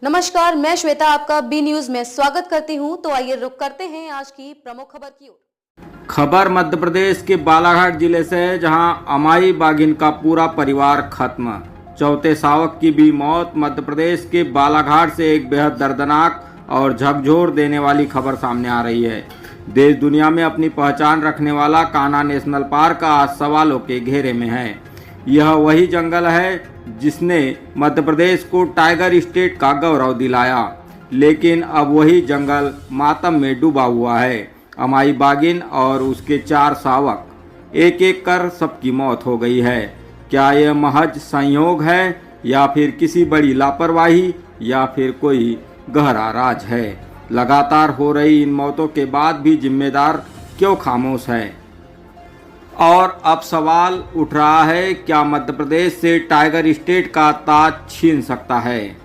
नमस्कार, मैं श्वेता आपका बी न्यूज में स्वागत करती हूं। तो आइए रुक करते हैं आज की प्रमुख खबर की ओर। खबर मध्य प्रदेश के बालाघाट जिले से है, जहां अमाई बाघिन का पूरा परिवार खत्म। चौथे शावक की भी मौत। मध्य प्रदेश के बालाघाट से एक बेहद दर्दनाक और झकझोर देने वाली खबर सामने आ रही है। देश दुनिया में अपनी पहचान रखने वाला कान्हा नेशनल पार्क आज सवालों के घेरे में है। यह वही जंगल है जिसने मध्य प्रदेश को टाइगर स्टेट का गौरव दिलाया, लेकिन अब वही जंगल मातम में डूबा हुआ है। अमाई बाघिन और उसके 4 शावक, एक एक कर सबकी मौत हो गई है। क्या यह महज संयोग है या फिर किसी बड़ी लापरवाही या फिर कोई गहरा राज है? लगातार हो रही इन मौतों के बाद भी जिम्मेदार क्यों खामोश है? और अब सवाल उठ रहा है, क्या मध्य प्रदेश से टाइगर स्टेट का ताज छीन सकता है?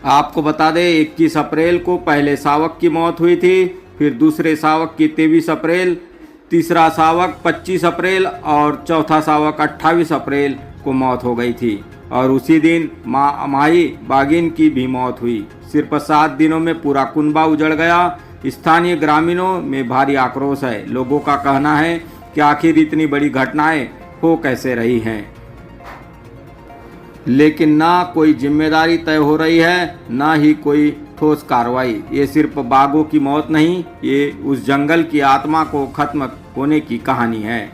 आपको बता दें, 21 अप्रैल को पहले शावक की मौत हुई थी, फिर दूसरे शावक की 23 अप्रैल, तीसरा शावक 25 अप्रैल और चौथा शावक 28 अप्रैल को मौत हो गई थी। और उसी दिन मां अमाई बाघिन की भी मौत हुई। सिर्फ 7 दिनों में पूरा कुनबा उजड़ गया। स्थानीय ग्रामीणों में भारी आक्रोश है। लोगों का कहना है कि आखिर इतनी बड़ी घटनाएं हो कैसे रही हैं, लेकिन ना कोई जिम्मेदारी तय हो रही है, ना ही कोई ठोस कार्रवाई। ये सिर्फ बाघों की मौत नहीं, ये उस जंगल की आत्मा को खत्म होने की कहानी है।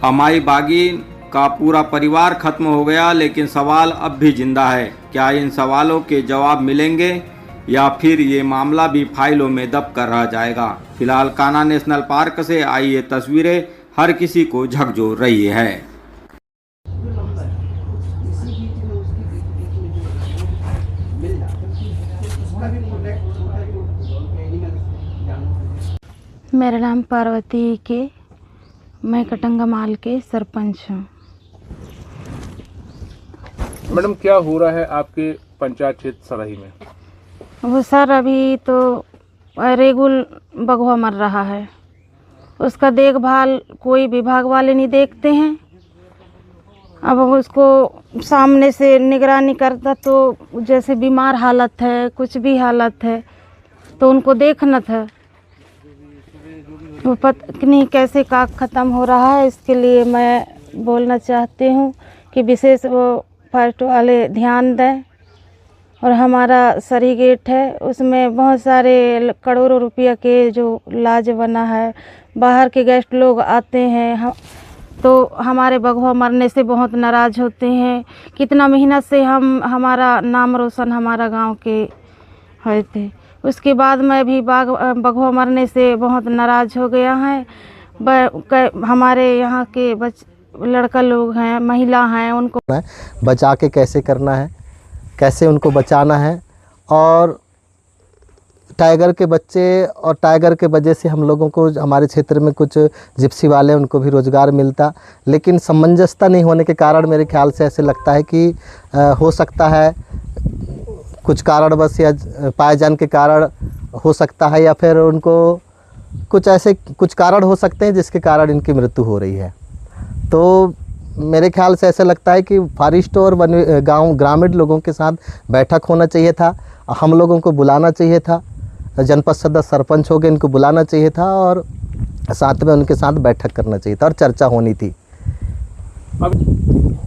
अमाई बाघिन का पूरा परिवार खत्म हो गया, लेकिन सवाल अब भी जिंदा है। क्या इन सवालों के जवाब मिलेंगे या फिर ये मामला भी फाइलों में दब कर रह जाएगा? फिलहाल कान्हा नेशनल पार्क से आई ये तस्वीरें हर किसी को झकझोर रही है। मेरा नाम पार्वती के, मैं कटंगा माल के सरपंच हूँ। मैडम, क्या हो रहा है आपके पंचायत क्षेत्र सराही में? वो सर, अभी तो रेगुल बगवा मर रहा है। उसका देखभाल कोई विभाग वाले नहीं देखते हैं। अब उसको सामने से निगरानी करता तो जैसे बीमार हालत है, कुछ भी हालत है, तो उनको देखना था। वो पता नहीं कैसे काग ख़त्म हो रहा है। इसके लिए मैं बोलना चाहती हूँ कि विशेष वो फॉरेस्ट वाले ध्यान दें। और हमारा सरी गेट है, उसमें बहुत सारे करोड़ों रुपया के जो लाज बना है। बाहर के गेस्ट लोग आते हैं तो हमारे बगवा मरने से बहुत नाराज़ होते हैं। कितना मेहनत से हमारा नाम रोशन हमारा गांव के हुए थे। उसके बाद मैं भी बगवा मरने से बहुत नाराज़ हो गया है। हमारे यहाँ के लड़का लोग हैं, महिला हैं, उनको बचा के कैसे करना है, कैसे उनको बचाना है। और टाइगर के बच्चे और टाइगर के वजह से हम लोगों को, हमारे क्षेत्र में कुछ जिप्सी वाले, उनको भी रोज़गार मिलता, लेकिन सामंजस्यता नहीं होने के कारण मेरे ख्याल से ऐसे लगता है कि हो सकता है कुछ कारणवश या पायजान के कारण हो सकता है, या फिर उनको कुछ कारण हो सकते हैं जिसके कारण इनकी मृत्यु हो रही है। तो मेरे ख्याल से ऐसा लगता है कि फॉरेस्ट और ग्रामीण लोगों के साथ बैठक होना चाहिए था। हम लोगों को बुलाना चाहिए था, जनपद सदस्य सरपंच हो गए, इनको बुलाना चाहिए था और साथ में उनके साथ बैठक करना चाहिए था और चर्चा होनी थी।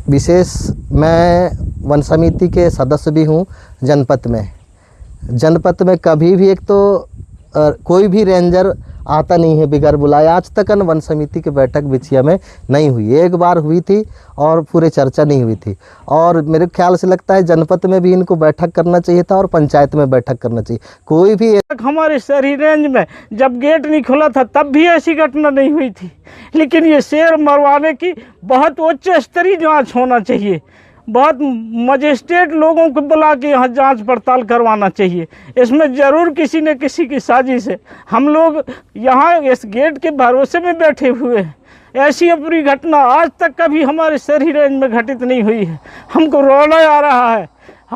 विशेष मैं वन समिति के सदस्य भी हूँ जनपद में। जनपद में कभी भी एक तो कोई भी रेंजर आता नहीं है बिगैर बुलाए। आज तक वन समिति की बैठक बिछिया में नहीं हुई। एक बार हुई थी और पूरे चर्चा नहीं हुई थी। और मेरे ख्याल से लगता है जनपद में भी इनको बैठक करना चाहिए था और पंचायत में बैठक करना चाहिए। कोई भी हमारे शहरी रेंज में जब गेट नहीं खुला था तब भी ऐसी घटना नहीं हुई थी। लेकिन ये शेर मरवाने की बहुत उच्च स्तरीय जाँच होना चाहिए। बहुत मजिस्ट्रेट लोगों को बुला के यहाँ जांच पड़ताल करवाना चाहिए। इसमें ज़रूर किसी न किसी की साजिश है। हम लोग यहाँ इस गेट के भरोसे में बैठे हुए हैं। ऐसी अपनी घटना आज तक कभी हमारे शहरी रेंज में घटित नहीं हुई है। हमको रोना आ रहा है।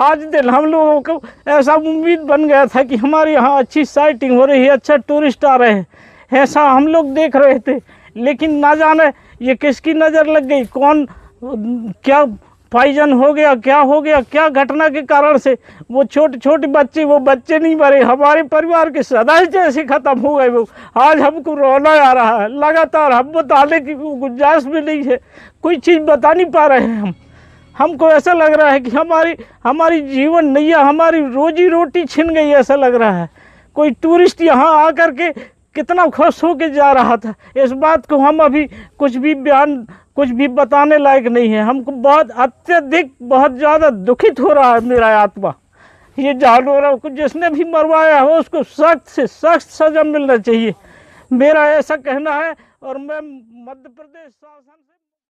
आज दिन हम लोगों को ऐसा उम्मीद बन गया था कि हमारे यहाँ अच्छी साइटिंग हो रही है, अच्छा टूरिस्ट आ रहे हैं, ऐसा हम लोग देख रहे थे। लेकिन ना जाने ये किसकी नज़र लग गई, कौन क्या पॉइजन हो गया, क्या घटना के कारण से वो छोटे छोटे बच्चे, वो बच्चे नहीं मरे, हमारे परिवार के सदस्य ऐसे ख़त्म हो गए। वो आज हमको रोना आ रहा है, लगातार हम बताने की गुंजाइश भी नहीं है, कोई चीज़ बता नहीं पा रहे हैं हमको ऐसा लग रहा है कि हमारी जीवन नैया, हमारी रोजी रोटी छिन गई, ऐसा लग रहा है। कोई टूरिस्ट यहाँ आकर के कितना खुश होके जा रहा था, इस बात को हम अभी कुछ भी बताने लायक नहीं है। हमको बहुत अत्यधिक, बहुत ज़्यादा दुखित हो रहा है मेरा आत्मा। ये जानवरों को जिसने भी मरवाया हो उसको सख्त से सख्त सज़ा मिलना चाहिए, मेरा ऐसा कहना है। और मैं मध्य प्रदेश शासन से